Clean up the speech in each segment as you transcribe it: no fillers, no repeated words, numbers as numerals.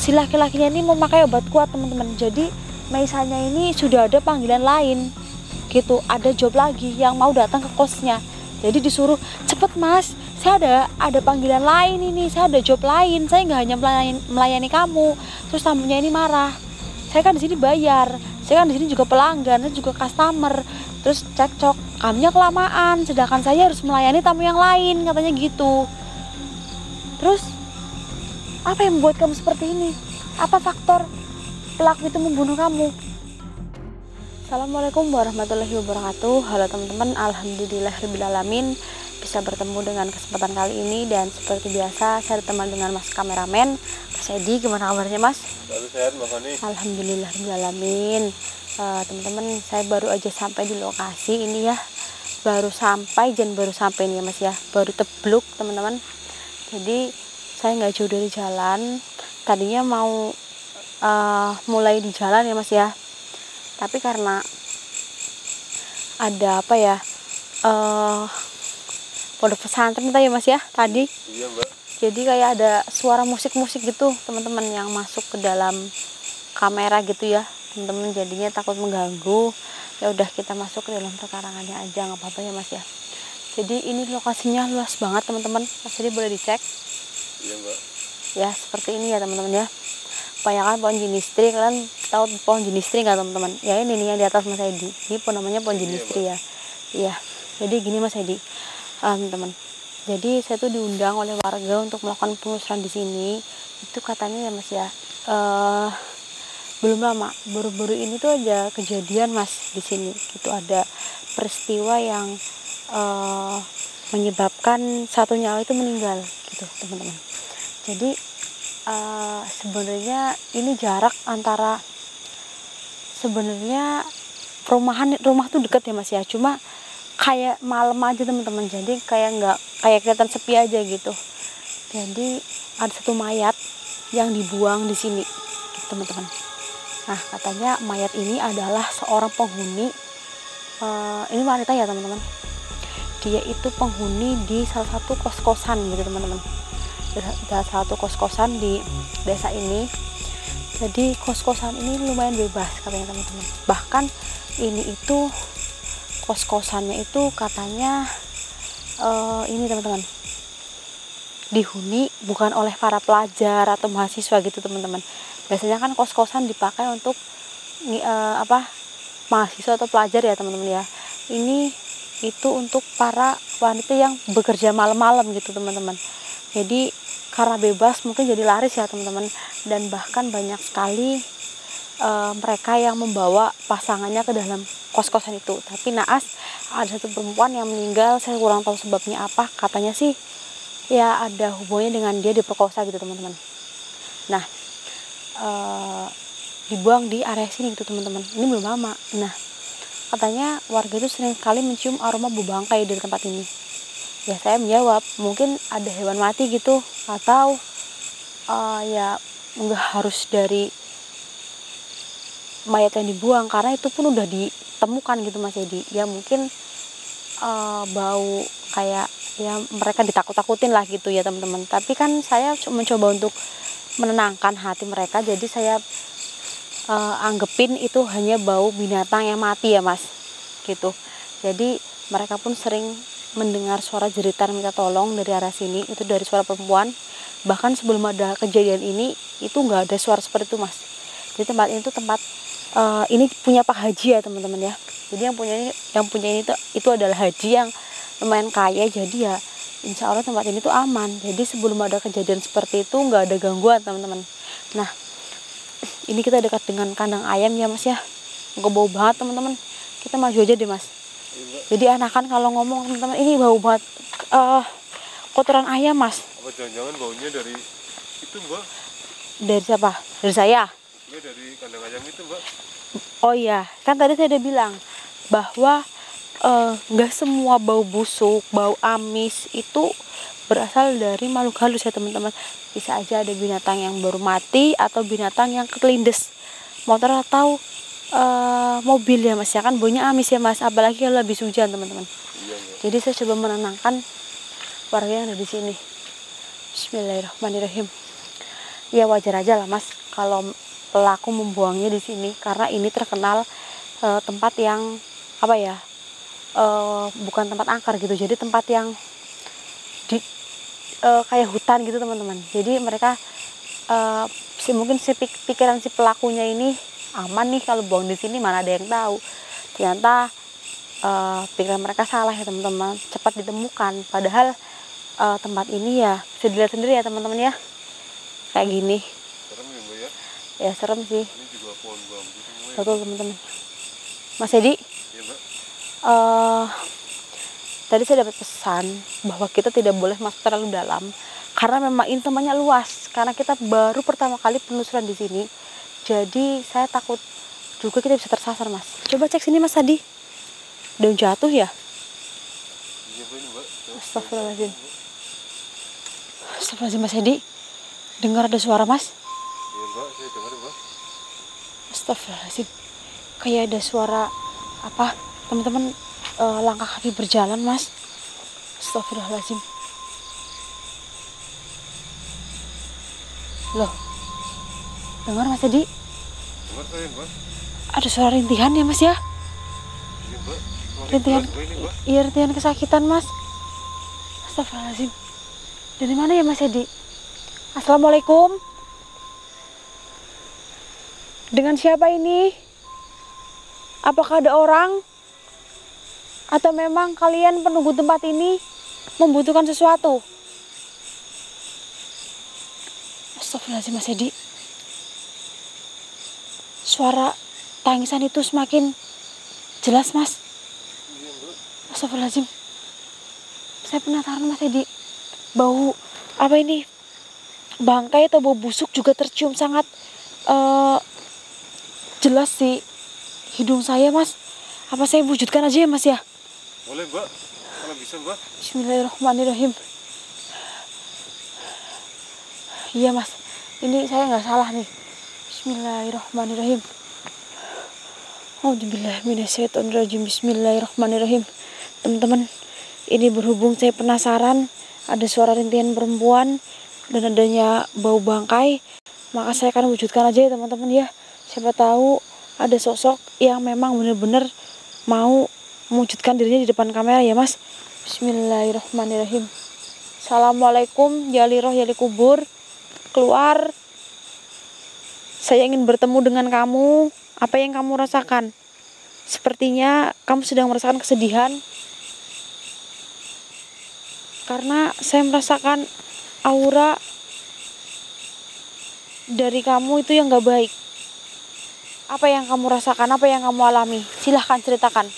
si laki-lakinya ini memakai obat kuat teman-teman. Jadi Meisanya ini sudah ada panggilan lain gitu, ada job lagi yang mau datang ke kosnya. Jadi disuruh cepet mas, saya ada panggilan lain ini, saya ada job lain, saya nggak hanya melayani kamu. Terus tamunya ini marah, saya kan di sini bayar, saya kan di sini juga pelanggan, saya juga customer. Terus cekcok, kamunya kelamaan, sedangkan saya harus melayani tamu yang lain, katanya gitu. Terus apa yang membuat kamu seperti ini? Apa faktor pelaku itu membunuh kamu? Assalamualaikum warahmatullahi wabarakatuh. Halo teman-teman, alhamdulillahirrahmanirrahim bisa bertemu dengan kesempatan kali ini. Dan seperti biasa saya ditemani dengan mas kameramen Mas Edi. Gimana kabarnya mas? Selalu sehat Mbak Fani. Alhamdulillahirrahmanirrahim. Teman-teman, saya baru aja sampai di lokasi ini ya. Baru sampai nih ya mas ya. Baru tebluk teman-teman. Jadi saya nggak jauh dari jalan. Tadinya mau mulai di jalan ya mas ya. Tapi karena ada apa ya, pondok pesantren ya mas ya tadi. Iya mbak. Jadi kayak ada suara musik-musik gitu teman-teman yang masuk ke dalam kamera gitu ya teman-teman. Jadinya takut mengganggu. Ya udah kita masuk ke dalam perkarangannya aja, nggak apa-apa ya mas ya. Jadi ini lokasinya luas banget teman-teman. Mas jadi boleh dicek. Iya mbak. Ya seperti ini ya teman-teman ya. Kebanyakan pohon jinistri, kalian tahu pohon jinistri nggak teman-teman? Ya ini nih yang di atas mas Edi, ini namanya pohon jinistri ya. Iya, jadi gini mas Edi, teman-teman. Jadi saya tuh diundang oleh warga untuk melakukan penelusuran di sini. Itu katanya ya mas ya, belum lama, baru-baru ini tuh aja kejadian mas di sini. Itu ada peristiwa yang menyebabkan satu nyawa itu meninggal, gitu teman-teman. Jadi sebenarnya ini jarak antara, sebenarnya rumah tuh dekat ya mas ya, cuma kayak malam aja teman-teman. Jadi kayak nggak kayak kelihatan sepi aja gitu. Jadi ada satu mayat yang dibuang di sini gitu, teman-teman. Nah katanya mayat ini adalah seorang penghuni, ini wanita ya teman-teman. Dia itu penghuni di salah satu kos-kosan gitu teman-teman. Ada satu kos-kosan di desa ini. Jadi kos-kosan ini lumayan bebas katanya teman-teman. Bahkan ini itu kos-kosannya itu katanya ini teman-teman, dihuni bukan oleh para pelajar atau mahasiswa gitu teman-teman. Biasanya kan kos-kosan dipakai untuk mahasiswa atau pelajar ya teman-teman ya. Ini itu untuk para wanita yang bekerja malam-malam gitu teman-teman. Jadi karena bebas mungkin jadi laris ya teman-teman. Dan bahkan banyak sekali mereka yang membawa pasangannya ke dalam kos-kosan itu. Tapi naas ada satu perempuan yang meninggal, saya kurang tahu sebabnya apa. Katanya sih ya ada hubungannya dengan dia diperkosa gitu teman-teman. Nah dibuang di area sini gitu teman-teman. Ini belum lama. Nah katanya warga itu sering sekali mencium aroma bau bangkai dari tempat ini. Ya saya menjawab mungkin ada hewan mati gitu, atau ya nggak harus dari mayat yang dibuang, karena itu pun udah ditemukan gitu mas Edi. Ya mungkin bau kayak ya mereka ditakut-takutin lah gitu ya teman-teman. Tapi kan saya mencoba untuk menenangkan hati mereka. Jadi saya anggepin itu hanya bau binatang yang mati ya mas gitu. Jadi mereka pun sering mendengar suara jeritan minta tolong dari arah sini, itu dari suara perempuan. Bahkan sebelum ada kejadian ini itu nggak ada suara seperti itu mas. Jadi tempat ini tuh tempat ini punya Pak Haji ya teman-teman ya. Jadi yang punya ini tuh itu adalah haji yang lumayan kaya. Jadi ya insya Allah tempat ini tuh aman. Jadi sebelum ada kejadian seperti itu nggak ada gangguan teman-teman. Nah ini kita dekat dengan kandang ayam ya mas ya, nggak bau banget teman-teman. Kita maju aja deh mas. Jadi anakan kalau ngomong teman-teman, ini bau banget kotoran ayam mas. Apa jangan-jangan baunya dari itu mbak? Dari siapa? Dari saya? Iya dari kandang ayam itu mbak. Oh iya, kan tadi saya udah bilang bahwa nggak semua bau busuk, bau amis itu berasal dari makhluk halus ya teman-teman. Bisa aja ada binatang yang baru mati atau binatang yang kelindes motor atau mobil ya mas ya, kan baunya amis ya mas, apalagi kalau habis hujan teman-teman. Iya, jadi saya coba menenangkan warga yang ada di sini. Bismillahirrahmanirrahim. ya wajar aja lah mas kalau pelaku membuangnya di sini, karena ini terkenal tempat yang apa ya, bukan tempat angker gitu, jadi tempat yang di kayak hutan gitu teman-teman. Jadi mereka mungkin pikiran si pelakunya ini aman nih kalau buang di sini, mana ada yang tahu. Ternyata pikiran mereka salah ya teman-teman, cepat ditemukan. Padahal tempat ini ya bisa dilihat sendiri ya teman-teman ya, kayak gini. Serem ya mbak ya. Ya serem sih. Ini juga pohon bambu semua ya. Betul teman-teman. Mas Edi, Iya mbak. tadi saya dapat pesan bahwa kita tidak boleh masuk terlalu dalam karena memang ini tempatnya luas. Karena kita baru pertama kali penelusuran di sini, jadi saya takut juga kita bisa tersasar mas. Coba cek sini mas tadi, daun jatuh ya. Iya mbak ini mbak. Astagfirullahaladzim. Astagfirullahaladzim mas Edi, dengar ada suara mas? Iya mbak, saya dengar mbak. Astagfirullahaladzim, kayak ada suara apa teman-teman, langkah kaki berjalan mas. Astagfirullahaladzim. Loh, dengar mas Edi? Dengar saya mbak. Ada suara rintihan ya mas ya? Iya mbak. Rintihan, Mbak ini mbak. iya rintihan kesakitan mas. Astagfirullahaladzim. Dari mana ya mas Edi? Assalamualaikum. Dengan siapa ini? Apakah ada orang? Atau memang kalian penunggu tempat ini membutuhkan sesuatu? Astagfirullahaladzim mas Edi. Suara tangisan itu semakin jelas mas. Iya mbak. Astagfirullahaladzim. Saya penasaran mas Edi. Bau apa ini? Bangkai atau bau busuk juga tercium sangat jelas di hidung saya mas. Apa saya wujudkan aja ya mas ya? Boleh mbak. Kalau bisa mbak. Bismillahirrahmanirrahim. Iya mas, ini saya nggak salah nih. Bismillahirrahmanirrahim. Auzubillahiminasyaitonirrajim. Bismillahirrahmanirrahim. Teman-teman, ini berhubung saya penasaran ada suara rintihan perempuan dan adanya bau bangkai, maka saya akan wujudkan aja ya teman-teman ya. Siapa tahu ada sosok yang memang benar-benar mau mewujudkan dirinya di depan kamera ya mas. Bismillahirrahmanirrahim. Assalamualaikum ya li roh ya li kubur. Keluar. Saya ingin bertemu dengan kamu. Apa yang kamu rasakan? Sepertinya kamu sedang merasakan kesedihan. Karena saya merasakan aura dari kamu itu yang gak baik. Apa yang kamu rasakan? Apa yang kamu alami? Silahkan ceritakan.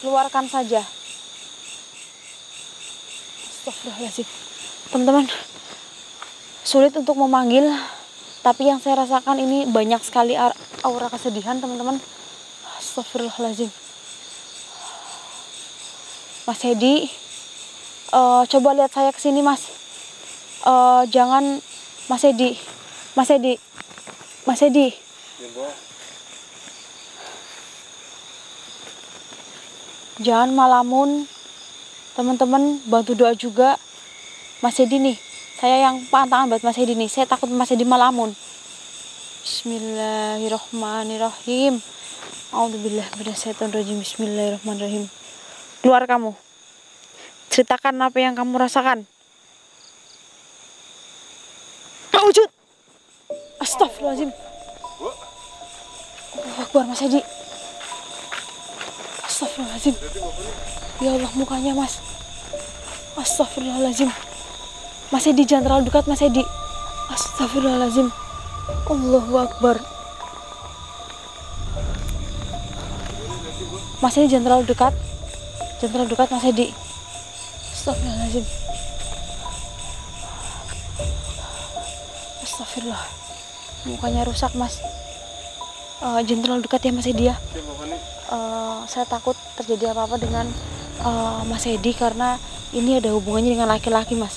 Keluarkan saja. Astagfirullahaladzim. Teman-teman, sulit untuk memanggil, tapi yang saya rasakan ini banyak sekali aura kesedihan teman-teman. Astagfirullahaladzim. Mas Edi, coba lihat saya kesini mas. Jangan Mas Edi. Mas Edi. Mas Edi. Iya mbak. Jangan malamun. Teman-teman bantu doa juga. Mas Edi nih, saya yang pantangan buat Mas Edi nih. Saya takut Mas Edi malamun. Bismillahirrahmanirrahim. Auzubillahiminasyaitonirrajim. Bismillahirrahmanirrahim. Keluar kamu. Ceritakan apa yang kamu rasakan. Wujud. Astagfirullahaladzim. Allahu Akbar Mas Edi. Astagfirullahaladzim. Ya Allah mukanya mas. Astagfirullahaladzim. Mas Edi jangan terlalu dekat Mas Edi. Astagfirullahaladzim. Allahu Akbar. Mas Edi jangan terlalu dekat. Jangan terlalu dekat Mas Edi. Astagfirullahaladzim. Astagfirullah. Mukanya rusak mas. Jangan terlalu dekat ya Mas Edi ya. Saya takut terjadi apa-apa dengan Mas Edi karena ini ada hubungannya dengan laki-laki mas.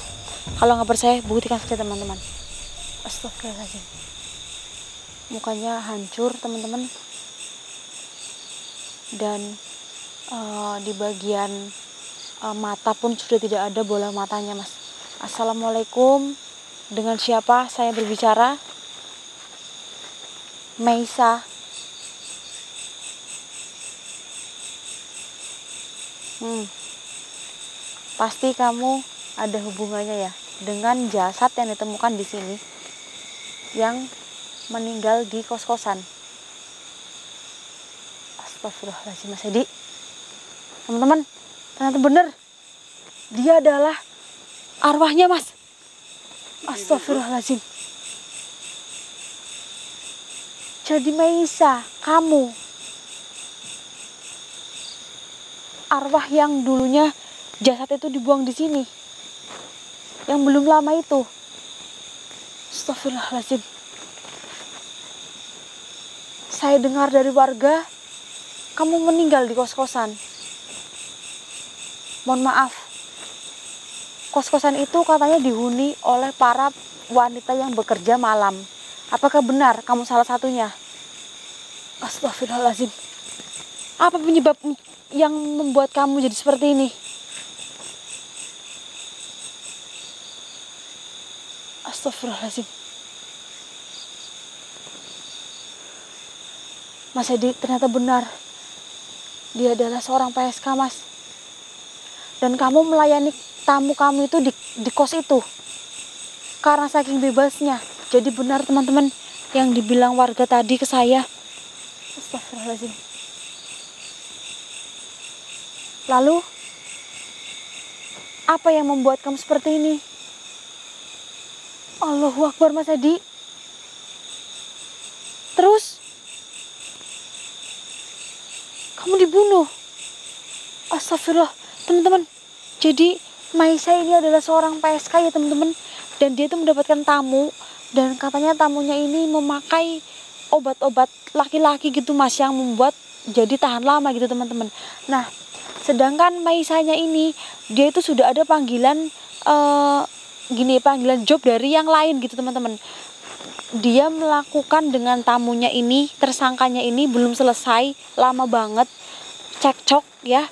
Kalau nggak percaya buktikan saja teman-teman. Astagfirullahaladzim. Mukanya hancur teman-teman. Dan di bagian mata pun sudah tidak ada bola matanya mas. Assalamualaikum. Dengan siapa saya berbicara? Meisa. Pasti kamu ada hubungannya ya dengan jasad yang ditemukan di sini, yang meninggal di kos-kosan. Astagfirullahaladzim, Mas Edi. Teman-teman, ternyata benar. Dia adalah arwahnya, Mas. Astagfirullahaladzim. Jadi Meisa, kamu arwah yang dulunya jasad itu dibuang di sini, yang belum lama itu. Astagfirullahaladzim. Saya dengar dari warga kamu meninggal di kos-kosan. Mohon maaf, kos-kosan itu katanya dihuni oleh para wanita yang bekerja malam. Apakah benar kamu salah satunya? Astagfirullahaladzim. Apa penyebab yang membuat kamu jadi seperti ini? Astagfirullahaladzim. Mas Edi, ternyata benar. Dia adalah seorang PSK, Mas. Dan kamu melayani tamu kamu itu di kos itu. Karena saking bebasnya. Jadi benar teman-teman yang dibilang warga tadi ke saya. Astagfirullahaladzim. Lalu, apa yang membuat kamu seperti ini? Allahu Akbar, Mas Edi. Terus kamu dibunuh. Astagfirullah, teman-teman. Jadi Meisa ini adalah seorang PSK ya teman-teman. Dan dia itu mendapatkan tamu. Dan katanya tamunya ini memakai obat-obat laki-laki gitu Mas, yang membuat jadi tahan lama gitu teman-teman. Nah, sedangkan Meisanya ini, dia itu sudah ada panggilan panggilan job dari yang lain gitu teman-teman. Dia melakukan dengan tamunya ini, tersangkanya ini belum selesai, lama banget, cekcok ya,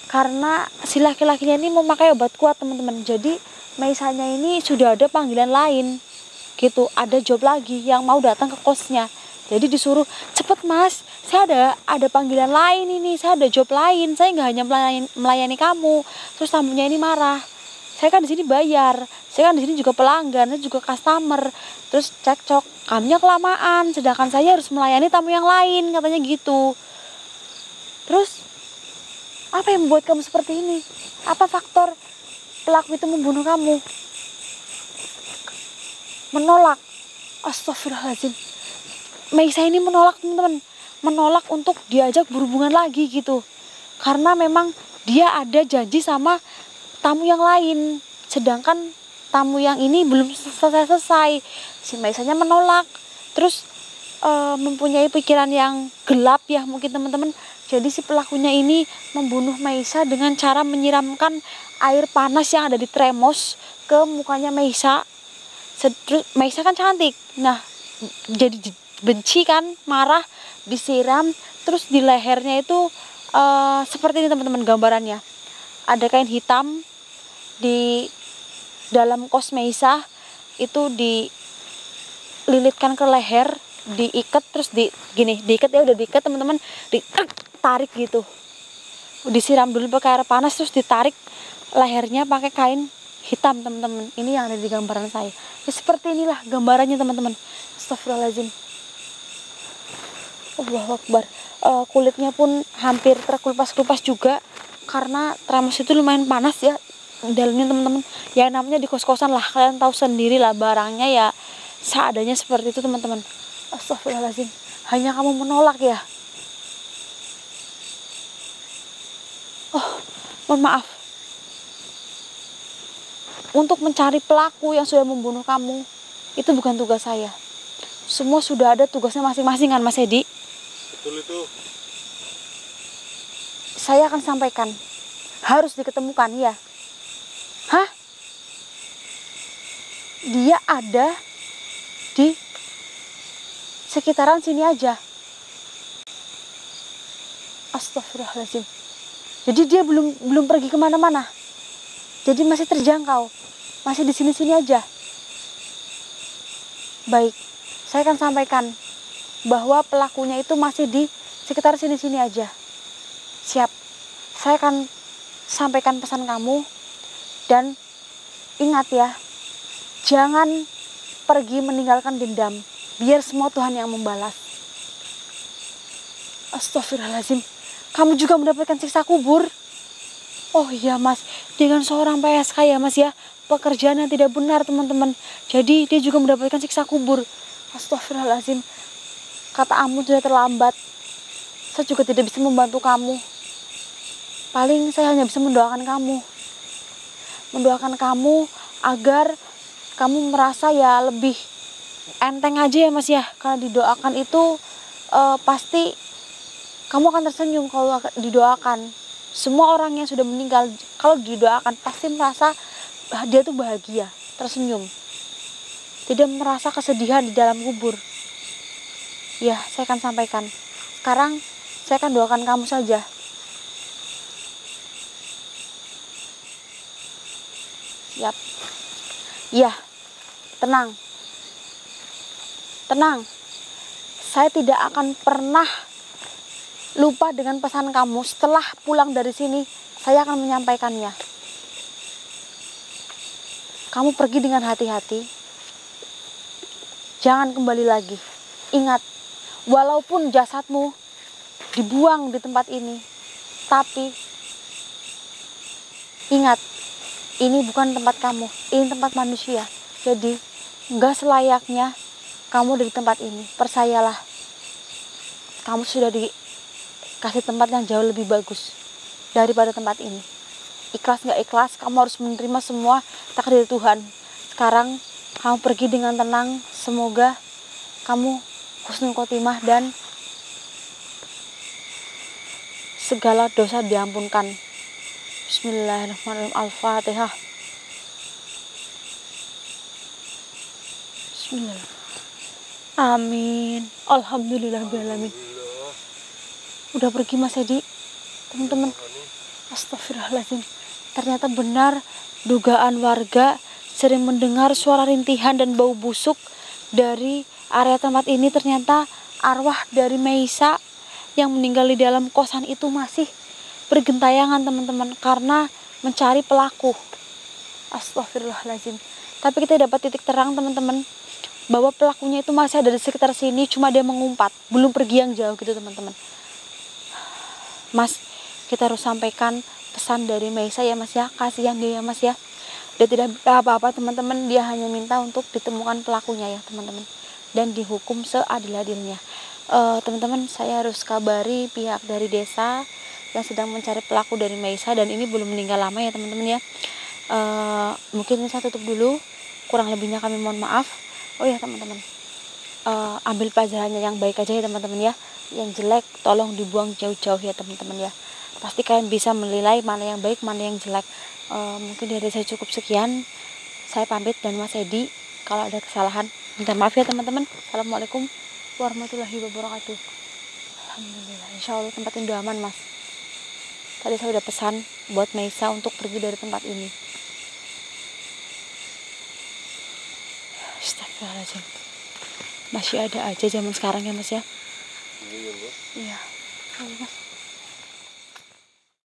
karena si laki-lakinya ini memakai obat kuat teman-teman. Jadi Meisanya ini sudah ada panggilan lain gitu, ada job lagi yang mau datang ke kosnya. Jadi disuruh, cepet Mas, saya ada panggilan lain ini, saya ada job lain, saya nggak hanya melayani kamu. Terus tamunya ini marah, saya kan di sini bayar, saya kan di sini juga pelanggan, saya juga customer. Terus cekcok, kamunya kelamaan, sedangkan saya harus melayani tamu yang lain, katanya gitu. Terus apa yang membuat kamu seperti ini? Apa faktor pelaku itu membunuh kamu? Menolak. Astagfirullahaladzim. Meisa ini menolak teman-teman, menolak untuk diajak berhubungan lagi gitu, karena memang dia ada janji sama tamu yang lain, sedangkan tamu yang ini belum selesai. Si Meisanya menolak, terus mempunyai pikiran yang gelap ya mungkin teman-teman. Jadi si pelakunya ini membunuh Meisa dengan cara menyiramkan air panas yang ada di termos ke mukanya Meisa. Terus Meisa kan cantik, nah jadi benci kan, marah, disiram. Terus di lehernya itu seperti ini teman-teman gambarannya, ada kain hitam di dalam kos Meisa, itu dililitkan ke leher, diikat, terus diikat ya, udah diikat teman-teman, ditarik gitu, disiram dulu pakai air panas, terus ditarik lehernya pakai kain hitam teman-teman. Ini yang ada di gambaran saya ya, seperti inilah gambarannya teman-teman. Astagfirullahaladzim. Allahu Akbar. Kulitnya pun hampir terkelupas-kelupas juga, karena termos itu lumayan panas ya dalamnya teman-teman. Ya namanya di kos-kosan lah, kalian tahu sendiri lah, barangnya ya seadanya seperti itu teman-teman. Astagfirullahaladzim. Hanya kamu menolak ya? Mohon maaf. Untuk mencari pelaku yang sudah membunuh kamu, itu bukan tugas saya. Semua sudah ada tugasnya masing-masing kan Mas Edi? Betul itu. Saya akan sampaikan, harus diketemukan ya. Hah? Dia ada di sekitaran sini aja. Astagfirullahaladzim. Jadi dia belum pergi kemana-mana. Jadi masih terjangkau, masih di sini-sini aja. Baik, saya akan sampaikan bahwa pelakunya itu masih di sekitar sini-sini aja. Siap, saya akan sampaikan pesan kamu. Dan ingat ya, jangan pergi meninggalkan dendam. Biar semua Tuhan yang membalas. Astagfirullahaladzim, kamu juga mendapatkan siksa kubur. Oh iya Mas, dengan seorang PSK ya Mas ya, pekerjaan yang tidak benar teman-teman. Jadi dia juga mendapatkan siksa kubur. Astagfirullahaladzim, kata Amun sudah terlambat. Saya juga tidak bisa membantu kamu. Paling saya hanya bisa mendoakan kamu. Mendoakan kamu agar kamu merasa ya lebih enteng aja ya Mas ya. Karena didoakan itu pasti kamu akan tersenyum kalau didoakan. Semua orang yang sudah meninggal kalau didoakan pasti merasa dia tuh bahagia, tersenyum. Tidak merasa kesedihan di dalam kubur. Ya, saya akan sampaikan. Sekarang saya akan doakan kamu saja. Yap. Ya, tenang. Tenang. Saya tidak akan pernah lupa dengan pesan kamu. Setelah pulang dari sini, saya akan menyampaikannya. Kamu pergi dengan hati-hati. Jangan kembali lagi. Ingat, walaupun jasadmu dibuang di tempat ini, tapi ingat, ini bukan tempat kamu, ini tempat manusia. Jadi, gak selayaknya kamu dari tempat ini. Percayalah, kamu sudah dikasih tempat yang jauh lebih bagus daripada tempat ini. Ikhlas gak ikhlas, kamu harus menerima semua takdir Tuhan. Sekarang, kamu pergi dengan tenang. Semoga kamu husnul khotimah dan segala dosa diampunkan. Bismillahirrahmanirrahim. Al-Fatihah. Bismillah. Amin. Alhamdulillahirrahmanirrahim. Udah pergi Mas Edi, teman-teman. Astagfirullahaladzim. Ternyata benar dugaan warga sering mendengar suara rintihan dan bau busuk dari area tempat ini. Ternyata arwah dari Meisa yang meninggal di dalam kosan itu masih bergentayangan teman-teman, karena mencari pelaku. Astagfirullahaladzim. Tapi kita dapat titik terang teman-teman, bahwa pelakunya itu masih ada di sekitar sini, cuma dia mengumpat, belum pergi yang jauh gitu teman-teman. Mas, kita harus sampaikan pesan dari Meisa ya Mas ya, kasihan dia ya Mas ya. Dia tidak apa-apa teman-teman, dia hanya minta untuk ditemukan pelakunya ya teman-teman, dan dihukum seadil-adilnya. Teman-teman, saya harus kabari pihak dari desa yang sedang mencari pelaku dari Meisa, dan ini belum meninggal lama ya teman-teman ya. Mungkin ini saya tutup dulu, kurang lebihnya kami mohon maaf. Oh ya teman-teman, ambil pelajarannya yang baik aja ya teman-teman ya, yang jelek tolong dibuang jauh-jauh ya teman-teman ya. Pasti kalian bisa menilai mana yang baik, mana yang jelek. Mungkin dari saya cukup sekian, saya pamit, dan Mas Edi kalau ada kesalahan minta maaf ya teman-teman. Assalamualaikum warahmatullahi wabarakatuh. Alhamdulillah, insya Allah tempat ini udah aman Mas. Tadi saya udah pesan buat Meisa untuk pergi dari tempat ini. Astagfirullahaladzim. Masih ada aja zaman sekarang ya Mas ya. Iya, Mbak. Iya. Oh, Mas.